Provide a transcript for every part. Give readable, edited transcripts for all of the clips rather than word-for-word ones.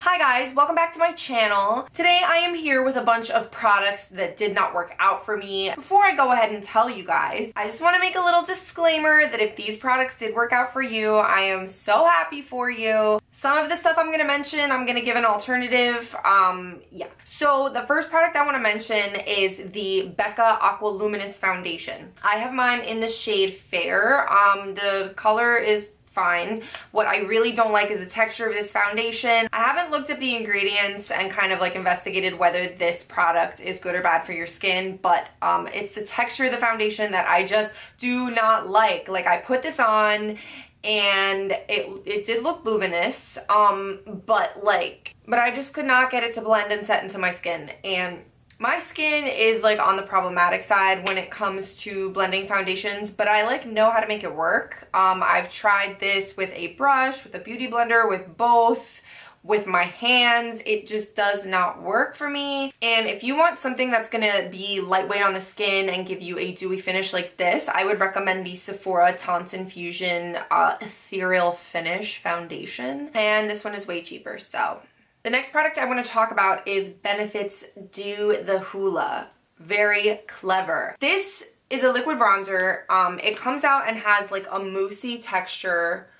Hi guys, welcome back to my channel. Today I am here with a bunch of products that did not work out for me. Before I go ahead and tell you guys, I just want to make a little disclaimer that if these products did work out for you, I am so happy for you. Some of the stuff I'm going to mention, I'm going to give an alternative. Yeah. So the first product I want to mention is the Becca Aqua Luminous Foundation. I have mine in the shade Fair. The color is fine. What I really don't like is the texture of this foundation. I haven't looked at the ingredients and kind of like investigated whether this product is good or bad for your skin, but it's the texture of the foundation that I just do not like. Like, I put this on and it did look luminous, but I just could not get it to blend and set into my skin. And my skin is like on the problematic side when it comes to blending foundations, but I like know how to make it work. I've tried this with a brush, with a beauty blender, with both, with my hands. It just does not work for me. And if you want something that's gonna be lightweight on the skin and give you a dewy finish like this, I would recommend the Sephora Teint Infusion Ethereal Finish Foundation. And this one is way cheaper, so. The next product I want to talk about is Benefit's Do the Hoola. Very clever. This is a liquid bronzer. It comes out and has like a moussey texture,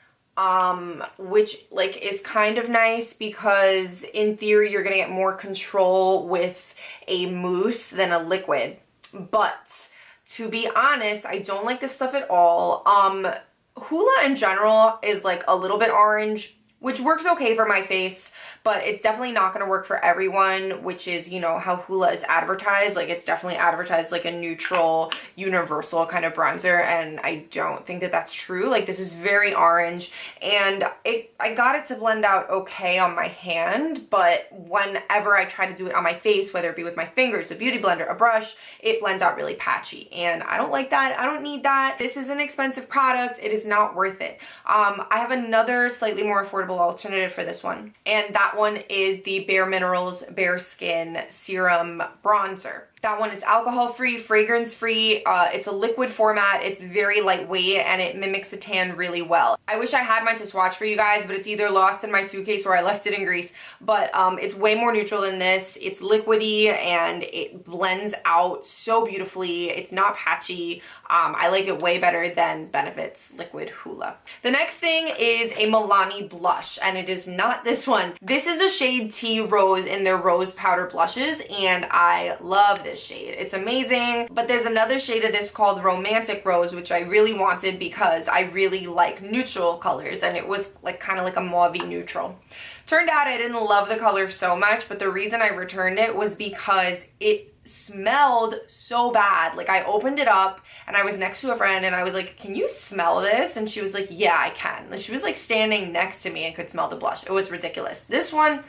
which like is kind of nice because in theory you're gonna get more control with a mousse than a liquid. But to be honest, I don't like this stuff at all. Hoola in general is like a little bit orange, which works okay for my face, but it's definitely not going to work for everyone, which is, you know, how Hoola is advertised. Like, it's definitely advertised like a neutral, universal kind of bronzer, and I don't think that that's true. Like, this is very orange, and I got it to blend out okay on my hand, but whenever I try to do it on my face, whether it be with my fingers, a beauty blender, a brush, it blends out really patchy, and I don't like that. I don't need that. This is an expensive product. It is not worth it. I have another slightly more affordable alternative for this one, and that one is the Bare Minerals BareSkin Serum Bronzer. That one is alcohol-free, fragrance-free. It's a liquid format. It's very lightweight and it mimics a tan really well. I wish I had mine to swatch for you guys, but it's either lost in my suitcase or I left it in Greece. But it's way more neutral than this. It's liquidy and it blends out so beautifully. It's not patchy. I like it way better than Benefit's Liquid Hoola. The next thing is a Milani blush, and it is not this one. This is the shade Tea Rose in their Rose Powder Blushes, and I love this shade. It's amazing, but there's another shade of this called Romantic Rose, which I really wanted because I really like neutral colors, and it was like kind of like a mauvey neutral. Turned out I didn't love the color so much, but the reason I returned it was because it smelled so bad. Like, I opened it up and I was next to a friend and I was like, can you smell this? And she was like, yeah, I can. And she was like standing next to me and could smell the blush. It was ridiculous. This one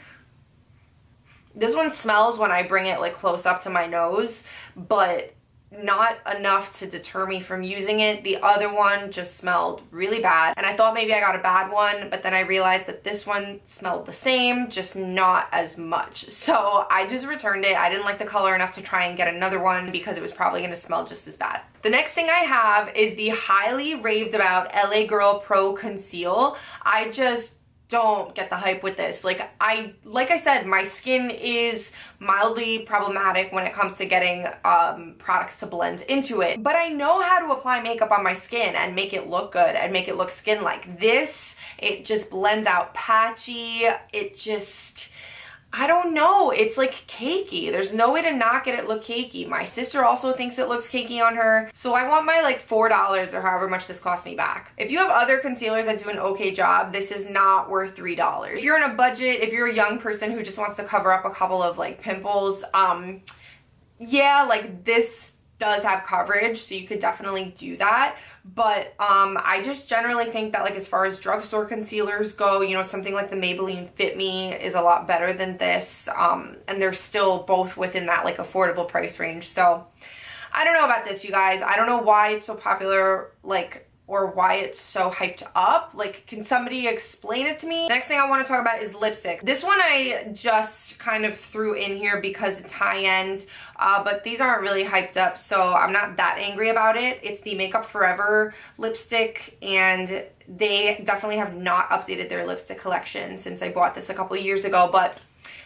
smells when I bring it like close up to my nose, but not enough to deter me from using it. The other one just smelled really bad, and I thought maybe I got a bad one, but then I realized that this one smelled the same, just not as much. So I just returned it. I didn't like the color enough to try and get another one because it was probably going to smell just as bad. The next thing I have is the highly raved about LA Girl Pro Conceal. I just don't get the hype with this. Like I said, my skin is mildly problematic when it comes to getting products to blend into it, but I know how to apply makeup on my skin and make it look good and make it look skin-like. This, it just blends out patchy. It just, I don't know, it's like cakey. There's no way to not get it look cakey. My sister also thinks it looks cakey on her, so I want my like $4 or however much this cost me back. If you have other concealers that do an okay job, this is not worth $3. If you're on a budget, if you're a young person who just wants to cover up a couple of like pimples, yeah, like this does have coverage, so you could definitely do that. But I just generally think that, like, as far as drugstore concealers go, you know, something like the Maybelline FitMe is a lot better than this, and they're still both within that like affordable price range. So I don't know about this, you guys. I don't know why it's so popular like or why it's so hyped up. Like, can somebody explain it to me? Next thing I want to talk about is lipstick. This one I just kind of threw in here because it's high-end, but these aren't really hyped up, so I'm not that angry about it. It's the Makeup Forever lipstick, and they definitely have not updated their lipstick collection since I bought this a couple of years ago, but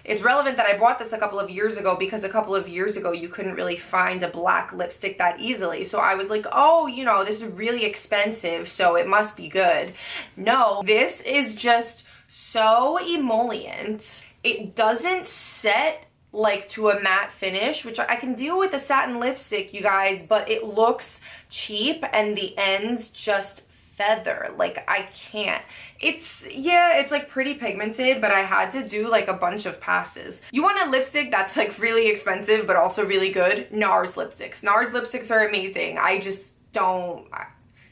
it's relevant that I bought this a couple of years ago because a couple of years ago you couldn't really find a black lipstick that easily. So I was like, oh, you know, this is really expensive, so it must be good. No, this is just so emollient. It doesn't set like to a matte finish, which I can deal with a satin lipstick, you guys, but it looks cheap and the ends just feather. Like, I can't. It's like pretty pigmented, but I had to do like a bunch of passes. You want a lipstick that's like really expensive but also really good? NARS lipsticks. NARS lipsticks are amazing. I just don't,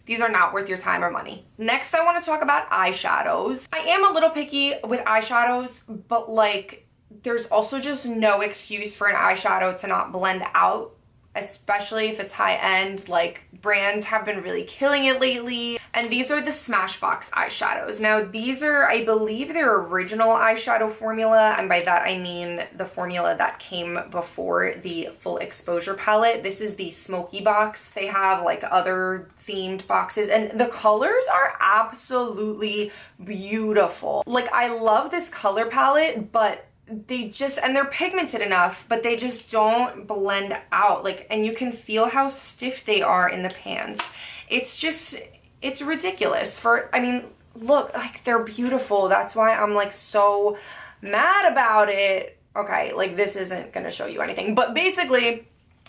these are not worth your time or money. Next, I want to talk about eyeshadows. I am a little picky with eyeshadows, but like there's also just no excuse for an eyeshadow to not blend out, especially if it's high end. Like, brands have been really killing it lately. And these are the Smashbox eyeshadows. Now, these are, I believe, their original eyeshadow formula, and by that I mean the formula that came before the full exposure palette. This is the smoky box. They have like other themed boxes, and the colors are absolutely beautiful. Like, I love this color palette, but they're pigmented enough, but they just don't blend out. Like, and you can feel how stiff they are in the pans. It's ridiculous. I mean, look, like, they're beautiful. That's why I'm like so mad about it. Okay, like, this isn't gonna show you anything, but basically,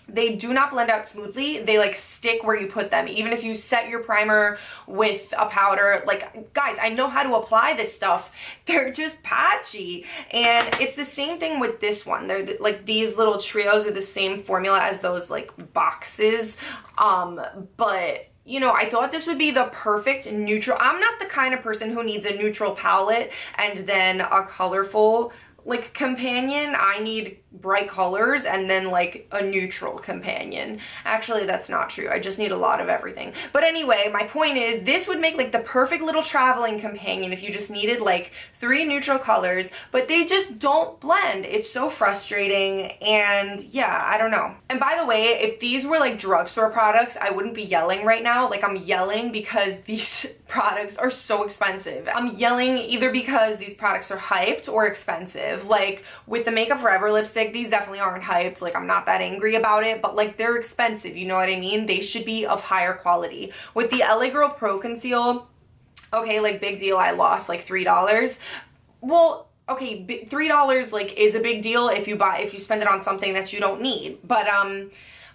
they do not blend out smoothly. They like stick where you put them. Even if you set your primer with a powder, like, guys, I know how to apply this stuff. They're just patchy. And it's the same thing with this one. They're like, these little trios are the same formula as those like boxes. But you know, I thought this would be the perfect neutral. I'm not the kind of person who needs a neutral palette and then a colorful like companion. I need bright colors and then like a neutral companion. Actually, that's not true. I just need a lot of everything. But anyway, my point is this would make like the perfect little traveling companion if you just needed like 3 neutral colors, but they just don't blend. It's so frustrating, and yeah, I don't know. And by the way, if these were like drugstore products, I wouldn't be yelling right now. Like, I'm yelling because these products are so expensive. I'm yelling either because these products are hyped or expensive. Like with the Makeup Forever lipstick, these definitely aren't hyped. Like, I'm not that angry about it, but like, they're expensive, you know what I mean? They should be of higher quality. With the LA Girl Pro Conceal, okay, like, big deal, I lost like $3. Well, okay, $3 like is a big deal if you spend it on something that you don't need. But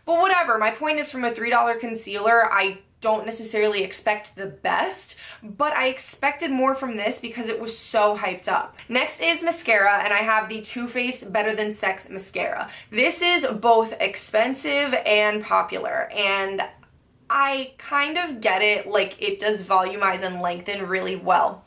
whatever. My point is, from a $3 concealer, I don't necessarily expect the best, but I expected more from this because it was so hyped up. Next is mascara, and I have the Too Faced Better Than Sex mascara. This is both expensive and popular, and I kind of get it. Like, it does volumize and lengthen really well.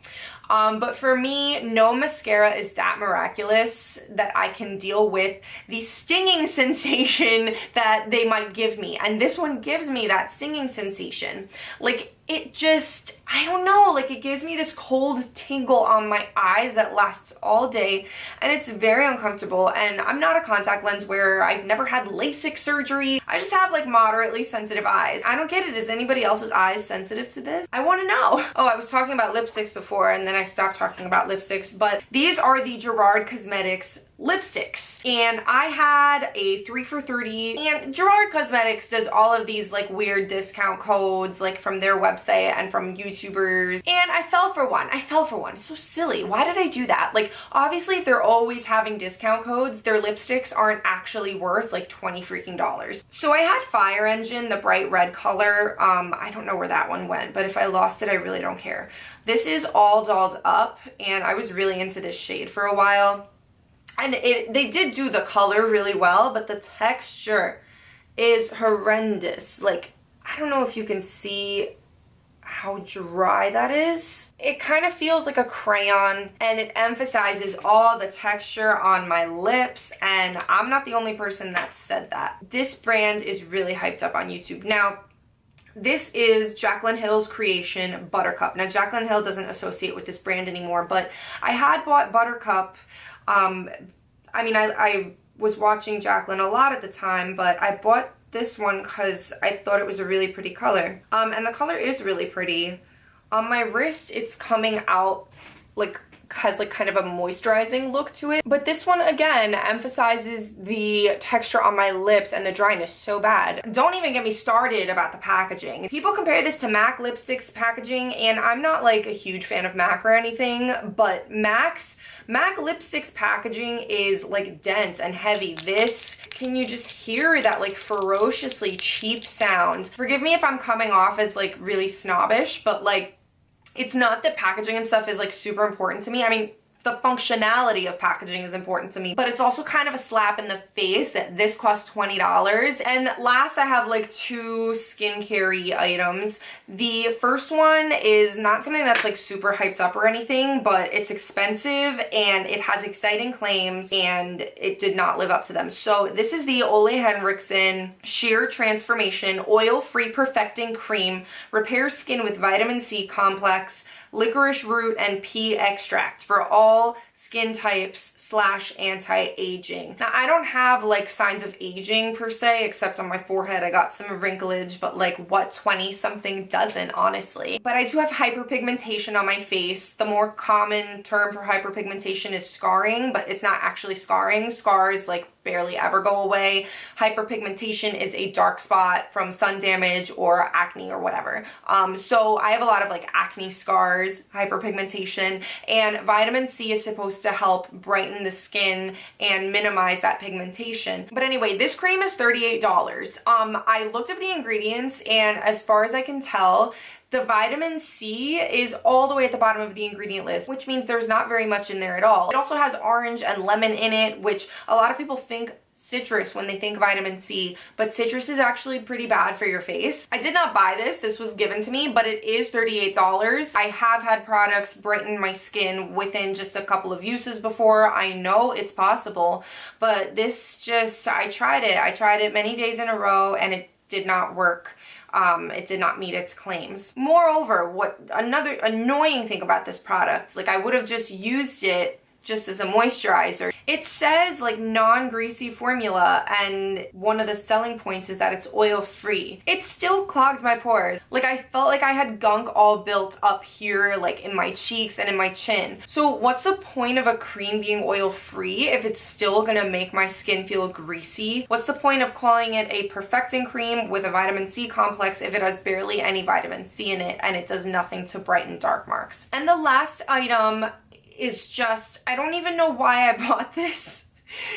But for me, no mascara is that miraculous that I can deal with the stinging sensation that they might give me. And this one gives me that stinging sensation. Like, it just, I don't know, like, it gives me this cold tingle on my eyes that lasts all day, and it's very uncomfortable. And I'm not a contact lens wearer. I've never had LASIK surgery. I just have like moderately sensitive eyes. I don't get it. Is anybody else's eyes sensitive to this? I want to know. Oh, I was talking about lipsticks before, and then I stopped talking about lipsticks, but these are the Gerard Cosmetics lipsticks, and I had a 3 for $30, and Gerard Cosmetics does all of these like weird discount codes like from their website and from YouTubers, and I fell for one. So silly. Why did I do that? Like, obviously, if they're always having discount codes, their lipsticks aren't actually worth like $20 freaking. So I had Fire Engine, the bright red color. I don't know where that one went, but if I lost it, I really don't care. This is All Dolled Up, and I was really into this shade for a while. And they did do the color really well, but the texture is horrendous. Like, I don't know if you can see how dry that is. It kind of feels like a crayon, and it emphasizes all the texture on my lips, and I'm not the only person that said that. This brand is really hyped up on YouTube. Now, This is Jaclyn Hill's creation, Buttercup. Now, Jaclyn Hill doesn't associate with this brand anymore, but I had bought Buttercup. I mean, I was watching Jaclyn a lot at the time, but I bought this one because I thought it was a really pretty color. And the color is really pretty. On my wrist, it's coming out like, has like kind of a moisturizing look to it. But this one again emphasizes the texture on my lips and the dryness so bad. Don't even get me started about the packaging. People compare this to MAC lipsticks packaging, and I'm not like a huge fan of MAC or anything, but MAC lipsticks packaging is like dense and heavy. This, can you just hear that like ferociously cheap sound? Forgive me if I'm coming off as like really snobbish, but like, it's not that packaging and stuff is like super important to me. I mean, the functionality of packaging is important to me, but it's also kind of a slap in the face that this costs $20. And last, I have like two skincare items. The first one is not something that's like super hyped up or anything, but it's expensive and it has exciting claims and it did not live up to them. So this is the Ole Henriksen Sheer Transformation Oil-Free Perfecting Cream. Repairs skin with vitamin C complex, licorice root, and pea extract for all skin types / anti-aging. Now, I don't have like signs of aging per se, except on my forehead I got some wrinklage, but like what 20-something doesn't, honestly. But I do have hyperpigmentation on my face. The more common term for hyperpigmentation is scarring, but it's not actually scarring. Scars like barely ever go away. Hyperpigmentation is a dark spot from sun damage or acne or whatever. So I have a lot of like acne scars, hyperpigmentation, and vitamin C is supposed to help brighten the skin and minimize that pigmentation. But anyway, this cream is $38. I looked up the ingredients, and as far as I can tell, the vitamin C is all the way at the bottom of the ingredient list, which means there's not very much in there at all. It also has orange and lemon in it, which a lot of people think citrus when they think vitamin C, but citrus is actually pretty bad for your face. I did not buy this. This was given to me, but it is $38. I have had products brighten my skin within just a couple of uses before. I know it's possible, but this just, I tried it. I tried it many days in a row and it did not work. It did not meet its claims. Moreover, what another annoying thing about this product, like I would have just used it just as a moisturizer. It says like non-greasy formula, and one of the selling points is that it's oil free. It still clogged my pores. Like I felt like I had gunk all built up here, like in my cheeks and in my chin. So what's the point of a cream being oil free if it's still gonna make my skin feel greasy? What's the point of calling it a perfecting cream with a vitamin C complex if it has barely any vitamin C in it and it does nothing to brighten dark marks? And the last item is just, I don't even know why I bought this.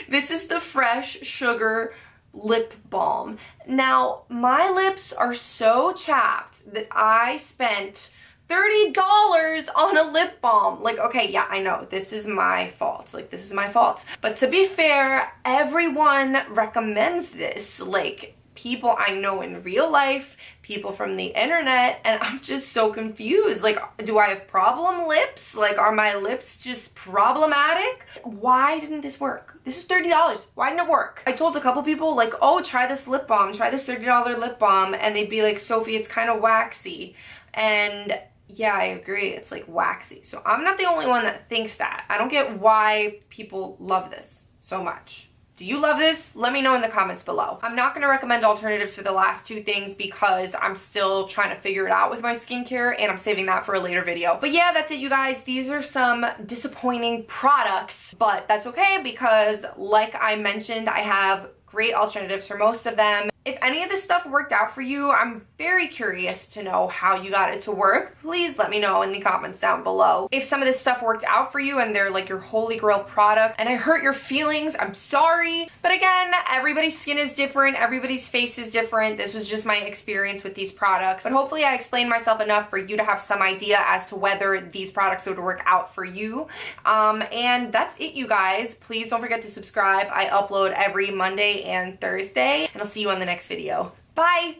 This is the Fresh Sugar Lip Balm. Now, my lips are so chapped that I spent $30 on a lip balm. Like, okay, yeah, I know, this is my fault. Like, this is my fault. But to be fair, everyone recommends this. Like, people I know in real life, people from the internet, and I'm just so confused. Like, do I have problem lips? Like, are my lips just problematic? Why didn't this work? This is $30. Why didn't it work? I told a couple people, like, oh, try this lip balm, try this $30 lip balm, and they'd be like, Sophie, it's kind of waxy. And yeah, I agree, it's like waxy. So I'm not the only one that thinks that. I don't get why people love this so much. Do you love this? Let me know in the comments below. I'm not going to recommend alternatives for the last two things because I'm still trying to figure it out with my skincare, and I'm saving that for a later video. But yeah, that's it, you guys. These are some disappointing products, but that's okay because, like I mentioned, I have great alternatives for most of them. If any of this stuff worked out for you, I'm very curious to know how you got it to work. Please let me know in the comments down below. If some of this stuff worked out for you and they're like your holy grail product and I hurt your feelings, I'm sorry. But again, everybody's skin is different, everybody's face is different. This was just my experience with these products. But hopefully I explained myself enough for you to have some idea as to whether these products would work out for you. And that's it, you guys. Please don't forget to subscribe. I upload every Monday and Thursday, and I'll see you on the next video. Bye!